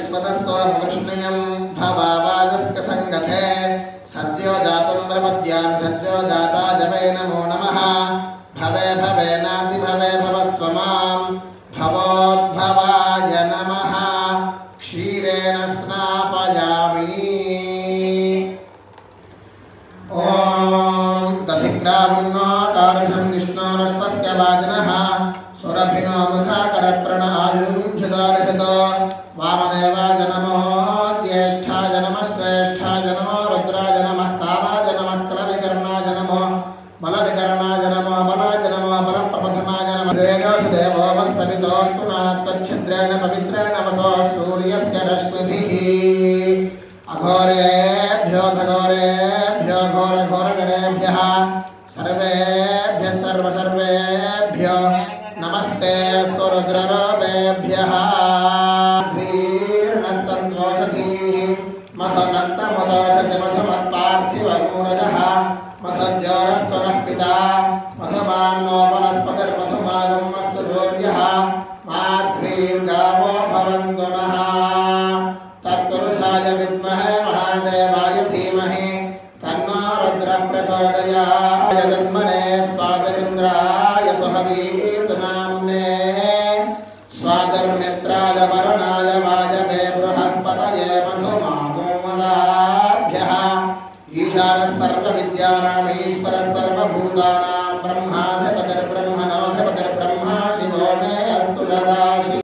विश्वतस्सोमवृष्णयं भवावाजस्य संगते सद्यो जातं प्रपद्यां सद्यो जाताय वै नमो नमः भवे भवे नाति भवे भवस्व मां भवोद्भवाय नमः क्षीरेण स्नापयामि ॐ दधिक्रावुन्नाकारशं विष्णोरश्वस्य वाजिनः सुरभिनो मुखाकरत्प्रणआयुरुञ्छितारिषत वामदेवाय नमो ज्येष्ठाय नमः श्रेष्ठाय नमो रुद्राय नमः कालाय नमः कलविकर्णाय नमो बलविकर्णाय नमो बलाय नमो बलप्रपथनाय नमः देवो वस्सवितोऽत्पुनात्तच्छिद्रेण पवित्रेण वसो सूर्यस्य रश्मिभिः अघोरेभ्यो घोरेभ्यो घोरघोरधरेभ्यः सर्वेभ्यः सर्वेभ्यो नमस्ते स्तु रुद्ररूपेभ्यः धीर्णः सन्तोषधीः मधुनक्तमुदोषसि मधुमत्पार्थिवमूरजः मधुद्योरस्तु नः पिता मधुमान्नो वनस्पतिर्मधुमागमस्तु सूर्यः माध्वीर्गावो भवन्तु नः तत्पुरुषाय विद्महे महादेवाय धीमहि तन्नो रुद्रः प्रचोदयात् जन्मने स्वागरिन्द्राय सुहवीतनाम्ने स्वागर्मित्राय वरुणाय वायवे बृहस्पतये मधुमागोमदाभ्यः ईशानः सर्वविद्यानाम् ईश्वरः सर्वभूतानां